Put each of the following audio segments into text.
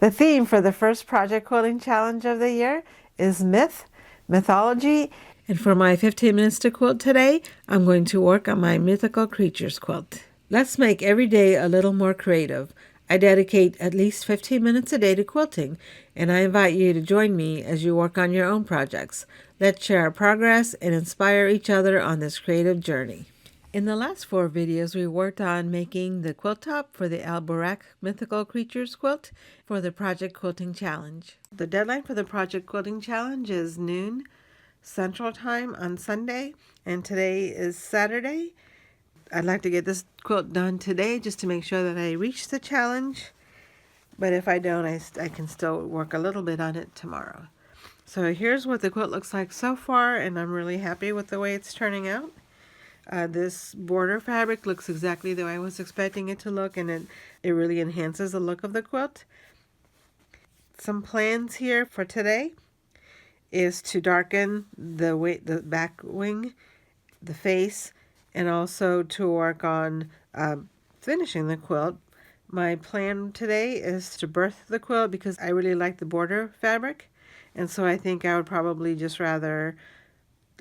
The theme for the first Project Quilting Challenge of the year is mythology. And for my 15 minutes to quilt today, I'm going to work on my mythical creatures quilt. Let's make every day a little more creative. I dedicate at least 15 minutes a day to quilting, and I invite you to join me as you work on your own projects. Let's share our progress and inspire each other on this creative journey. In the last 4 videos, we worked on making the quilt top for the al-Buraq Mythical Creatures quilt for the Project Quilting Challenge. The deadline for the Project Quilting Challenge is noon Central Time on Sunday, and today is Saturday. I'd like to get this quilt done today just to make sure that I reach the challenge, but if I don't, I can still work a little bit on it tomorrow. So here's what the quilt looks like so far, and I'm really happy with the way it's turning out. This border fabric looks exactly the way I was expecting it to look, and it really enhances the look of the quilt. Some plans here for today is to darken the back wing, the face, and also to work on finishing the quilt. My plan today is to birth the quilt because I really like the border fabric, and so I think I would probably just rather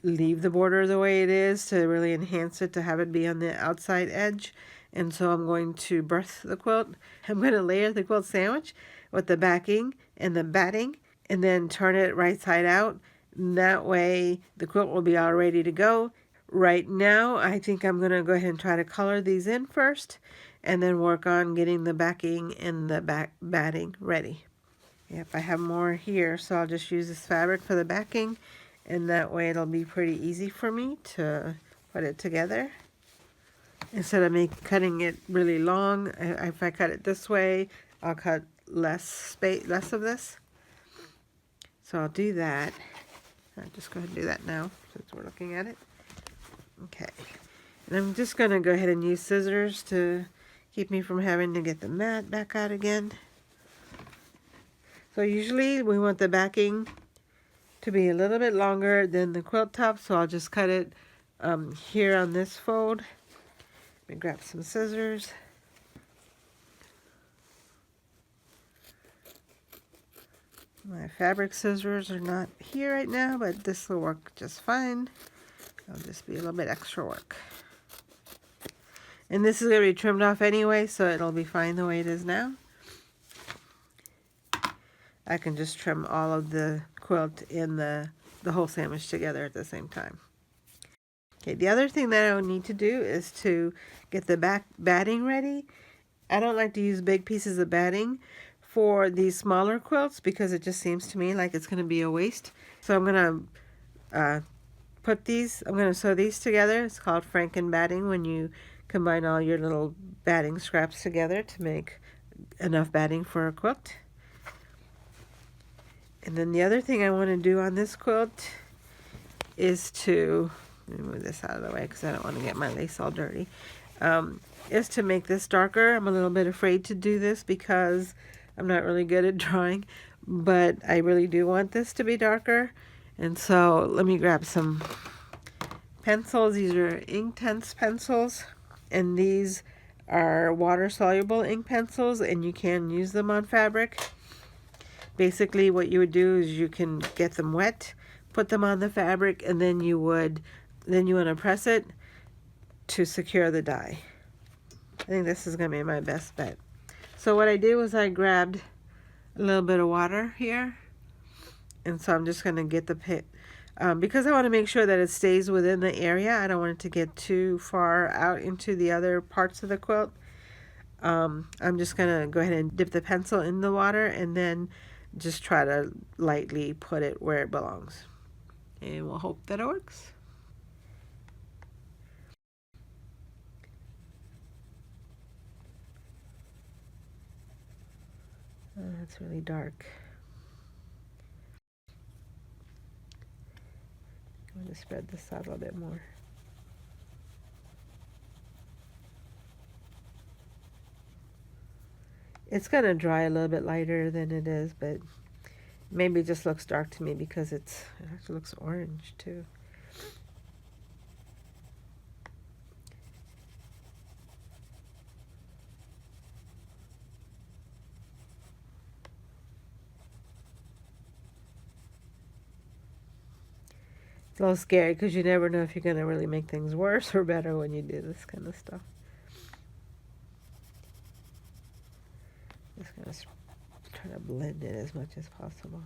leave the border the way it is to really enhance it, to have it be on the outside edge. And so I'm going to birth the quilt. I'm going to layer the quilt sandwich with the backing and the batting, and then turn it right side out. And that way the quilt will be all ready to go. Right now I think I'm going to go ahead and try to color these in first, and then work on getting the backing and the batting ready. Yep, I have more here, so I'll just use this fabric for the backing, and that way it'll be pretty easy for me to put it together. Instead of me cutting it really long, if I cut it this way, I'll cut less of this. So I'll do that. I'll just go ahead and do that now since we're looking at it. Okay, and I'm just going to go ahead and use scissors to keep me from having to get the mat back out again. So usually we want the backing to be a little bit longer than the quilt top, so I'll just cut it here on this fold. Let me grab some scissors. My fabric scissors are not here right now, but this will work just fine. It'll just be a little bit extra work. And this is going to be trimmed off anyway, so it'll be fine the way it is now. I can just trim all of the quilt in the whole sandwich together at the same time. Okay, the other thing that I would need to do is to get the back batting ready. I don't like to use big pieces of batting for these smaller quilts because it just seems to me like it's going to be a waste. So I'm going to I'm going to sew these together. It's called Franken batting when you combine all your little batting scraps together to make enough batting for a quilt. And then the other thing I want to do on this quilt is to, let me move this out of the way because I don't want to get my lace all dirty, is to make this darker. I'm a little bit afraid to do this because I'm not really good at drawing, but I really do want this to be darker. And so let me grab some pencils. These are Inktense pencils, and these are water-soluble ink pencils, and you can use them on fabric. Basically what you would do is you can get them wet, put them on the fabric, and then you want to press it to secure the die. I think this is going to be my best bet. So what I did was I grabbed a little bit of water here, and so I'm just going to get the pit because I want to make sure that it stays within the area. I don't want it to get too far out into the other parts of the quilt. I'm just going to go ahead and dip the pencil in the water and then just try to lightly put it where it belongs. And we'll hope that it works. Oh, that's really dark. I'm going to spread this out a little bit more. It's going to dry a little bit lighter than it is, but maybe it just looks dark to me because it actually looks orange too. a little scary because you never know if you're going to really make things worse or better when you do this kind of stuff. Just going to try to blend it as much as possible.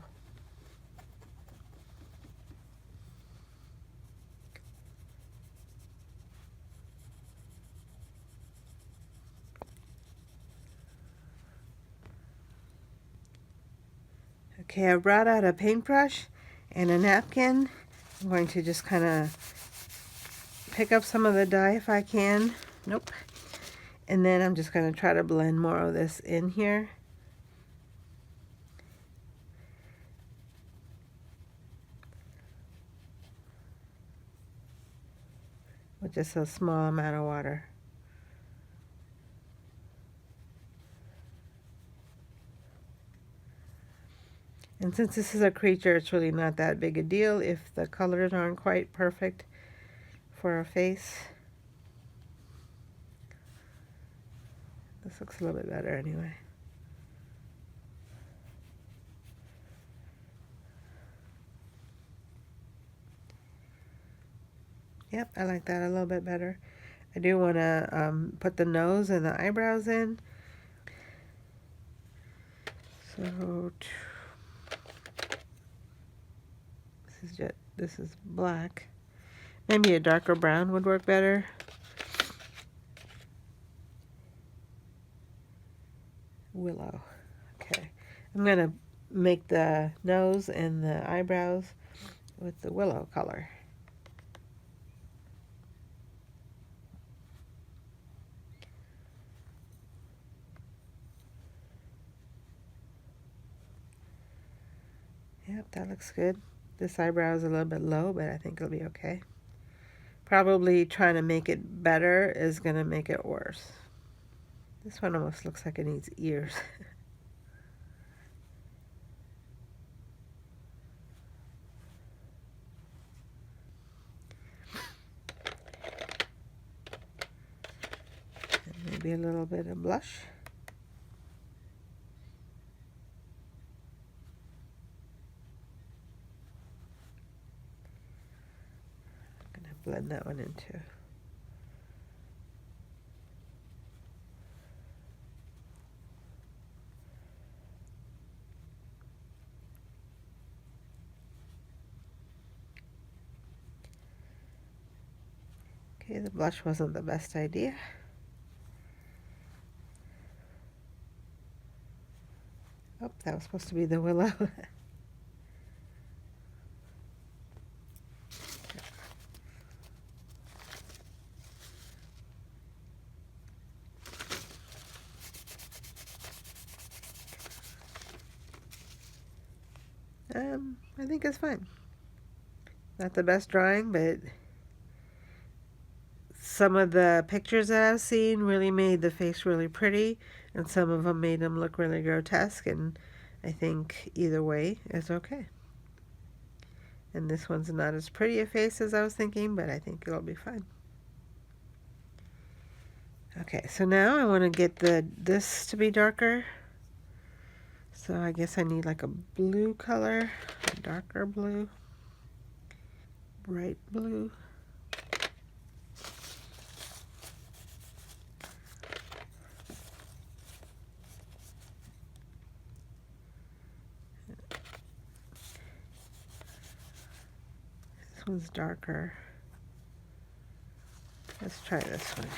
Okay, I brought out a paintbrush and a napkin. I'm going to just kind of pick up some of the dye if I can. Nope. And then I'm just going to try to blend more of this in here. With just a small amount of water. And since this is a creature, it's really not that big a deal if the colors aren't quite perfect for a face. This looks a little bit better anyway. Yep, I like that a little bit better. I do want to put the nose and the eyebrows in. So this is black. Maybe a darker brown would work better. Willow. Okay. I'm going to make the nose and the eyebrows with the willow color. Yep, that looks good. This eyebrow is a little bit low, but I think it'll be okay. Probably trying to make it better is going to make it worse. This one almost looks like it needs ears. And maybe a little bit of blush. I'm going to blend that one in too. Okay, the blush wasn't the best idea. Oh, that was supposed to be the willow. I think it's fine. Not the best drawing, but some of the pictures that I've seen really made the face really pretty, and some of them made them look really grotesque, and I think either way is okay. And this one's not as pretty a face as I was thinking, but I think it'll be fine. Okay, so now I want to get this to be darker. So I guess I need like a blue color, a darker blue, bright blue. This one's darker. Let's try this one.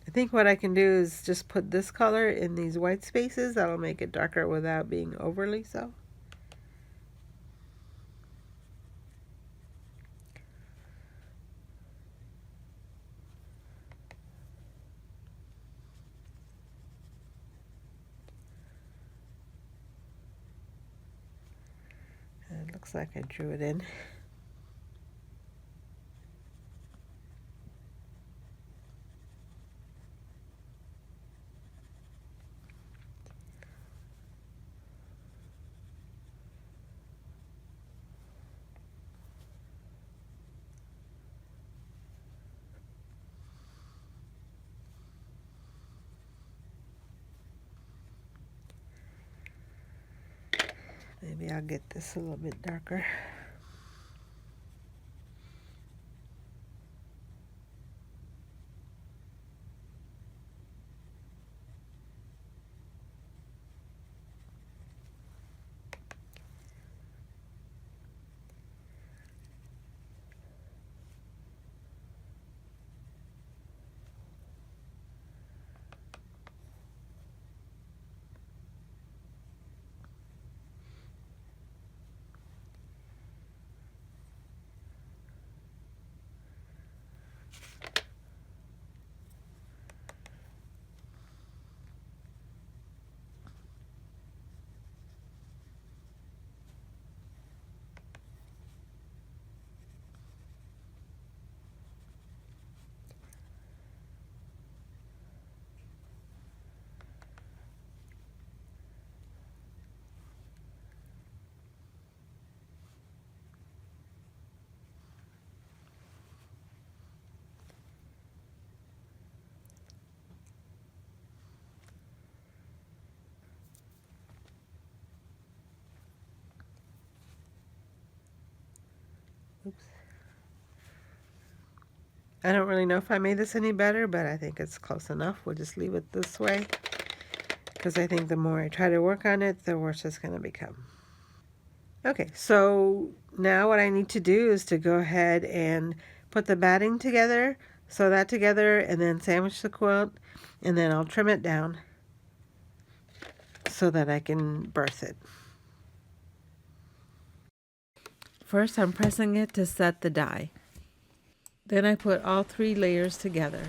I think what I can do is just put this color in these white spaces. That'll make it darker without being overly so. And it looks like I drew it in. Maybe I'll get this a little bit darker. Oops. I don't really know if I made this any better, but I think it's close enough. We'll just leave it this way, because I think the more I try to work on it, the worse it's going to become. Okay, so now what I need to do is to go ahead and put the batting together, sew that together, and then sandwich the quilt, and then I'll trim it down so that I can birth it. First, I'm pressing it to set the dye. Then I put all 3 layers together.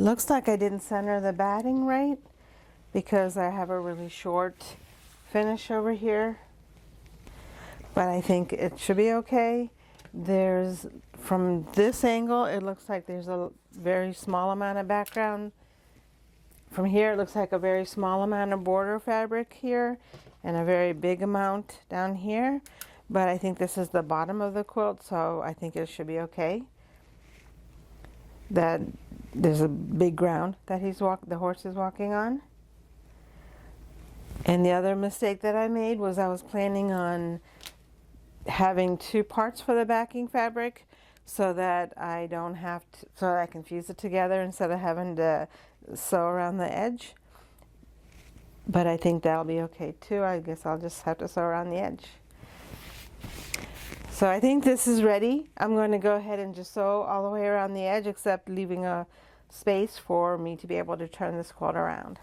It looks like I didn't center the batting right because I have a really short finish over here, but I think it should be okay. There's, from this angle, it looks like there's a very small amount of background. From here, it looks like a very small amount of border fabric here and a very big amount down here. But I think this is the bottom of the quilt, so I think it should be okay. That there's a big ground that the horse is walking on. And the other mistake that I made was I was planning on having two parts for the backing fabric so that I don't have to, so that I can fuse it together instead of having to sew around the edge. But I think that'll be okay too. I guess I'll just have to sew around the edge. So I think this is ready. I'm going to go ahead and just sew all the way around the edge, except leaving a space for me to be able to turn this quilt around.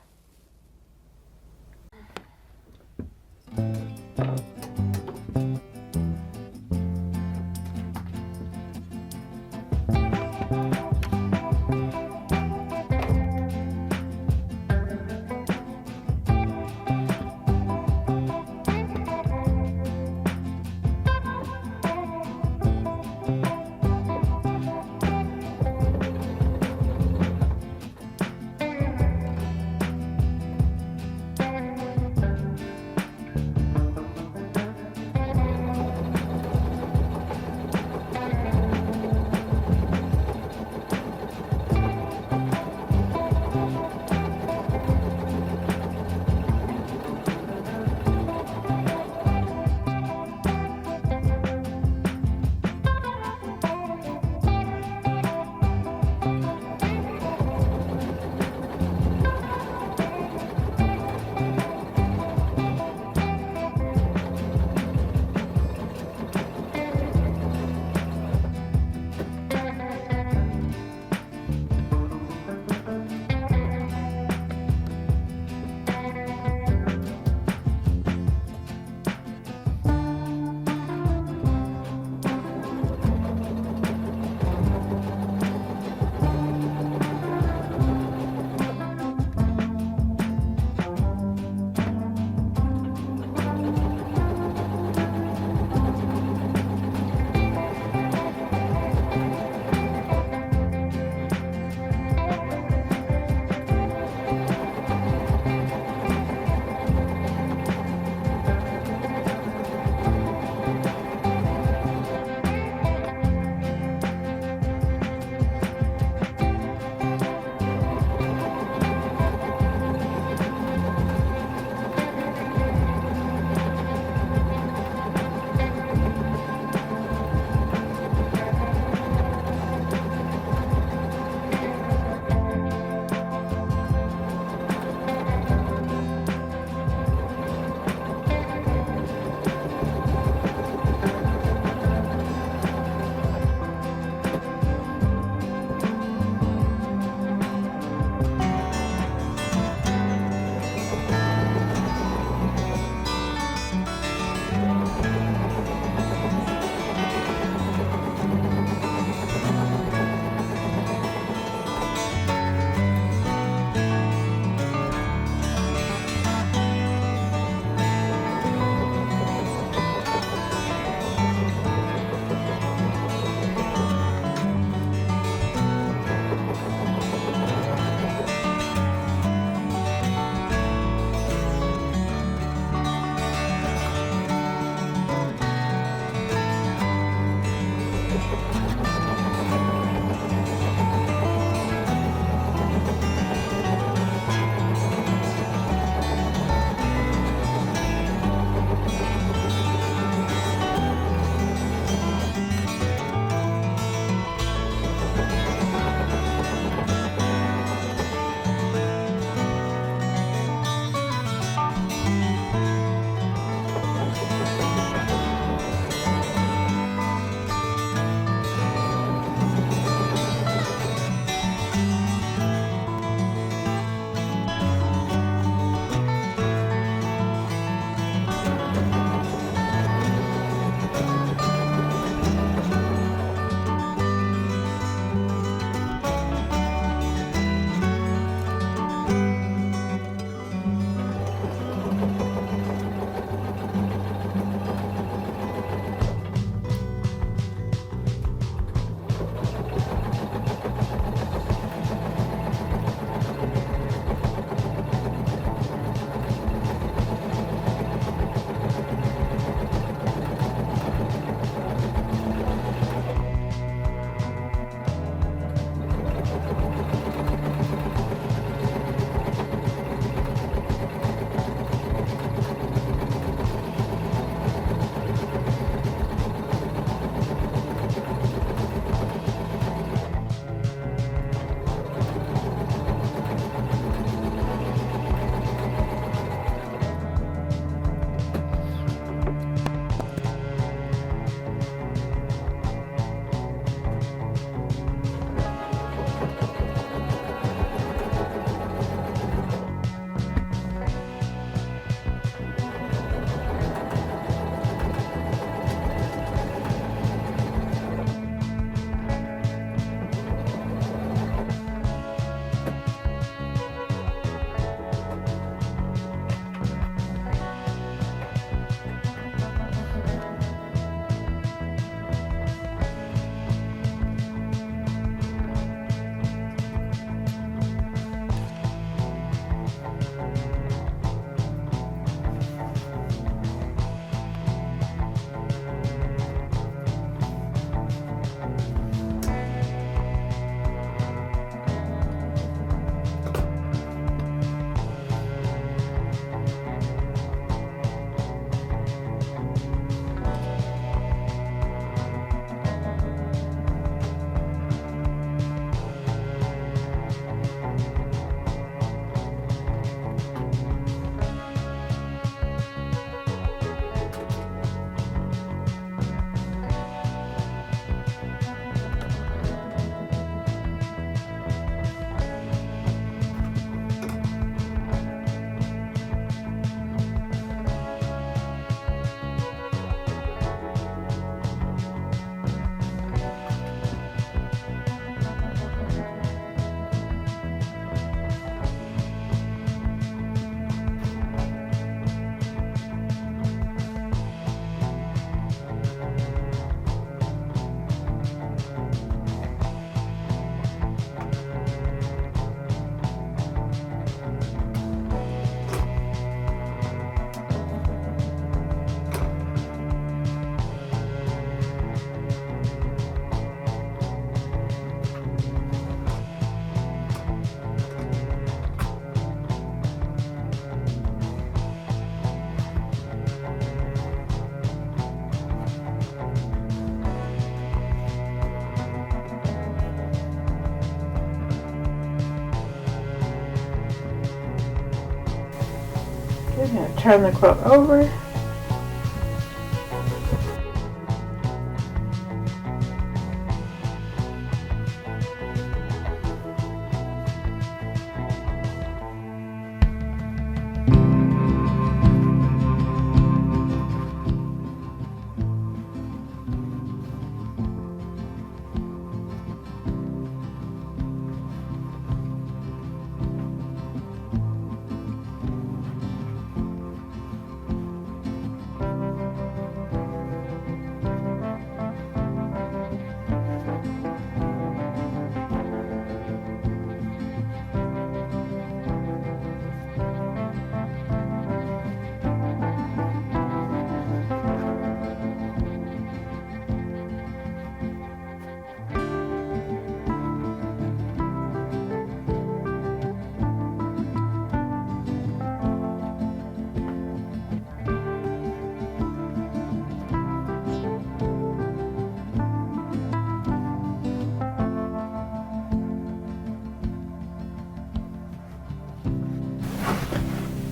I'm going to turn the quilt over.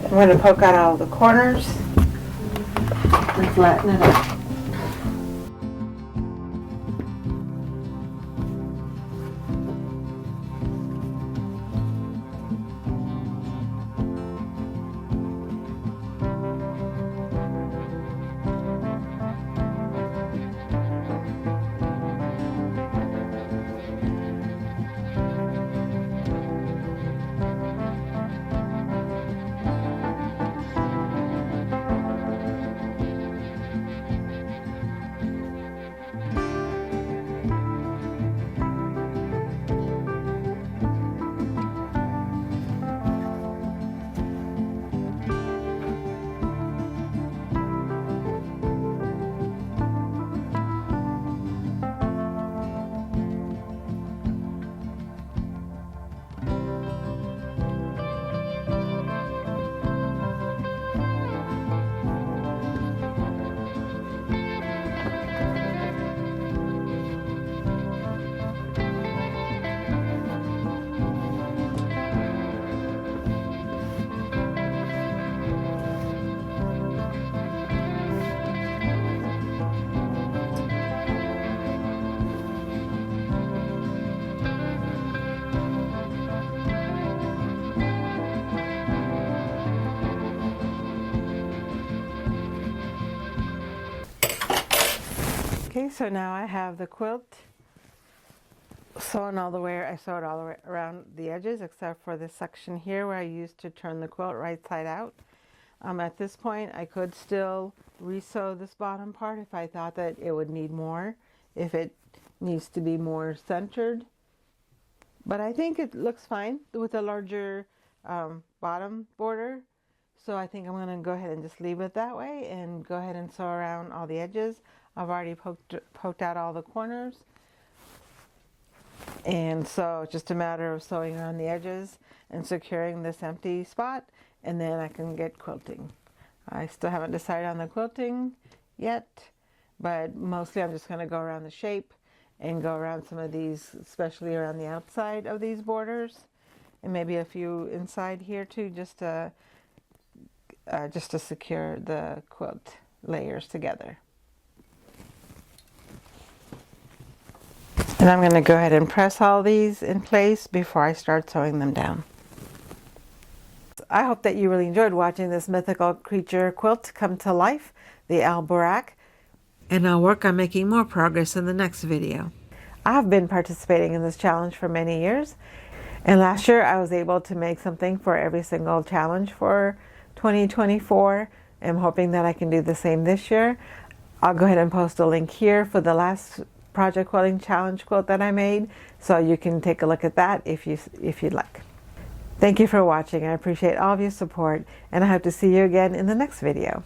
I'm going to poke out all the corners and flatten it up. Okay, so now I have the quilt sewn all the way. I sewed all the way around the edges except for this section here where I used to turn the quilt right side out. At this point, I could still re-sew this bottom part if I thought that it would need more, if it needs to be more centered. But I think it looks fine with a larger bottom border. So I think I'm going to go ahead and just leave it that way and go ahead and sew around all the edges. I've already poked out all the corners. And so it's just a matter of sewing around the edges and securing this empty spot, and then I can get quilting. I still haven't decided on the quilting yet, but mostly I'm just going to go around the shape and go around some of these, especially around the outside of these borders, and maybe a few inside here too, just to secure the quilt layers together. And I'm going to go ahead and press all these in place before I start sewing them down. I hope that you really enjoyed watching this mythical creature quilt come to life, the al-Buraq. And I'll work on making more progress in the next video. I've been participating in this challenge for many years. And last year I was able to make something for every single challenge for 2024. I'm hoping that I can do the same this year. I'll go ahead and post a link here for the last Project Quilting Challenge quilt that I made, so you can take a look at that if you'd like. Thank you for watching. I appreciate all of your support, and I hope to see you again in the next video.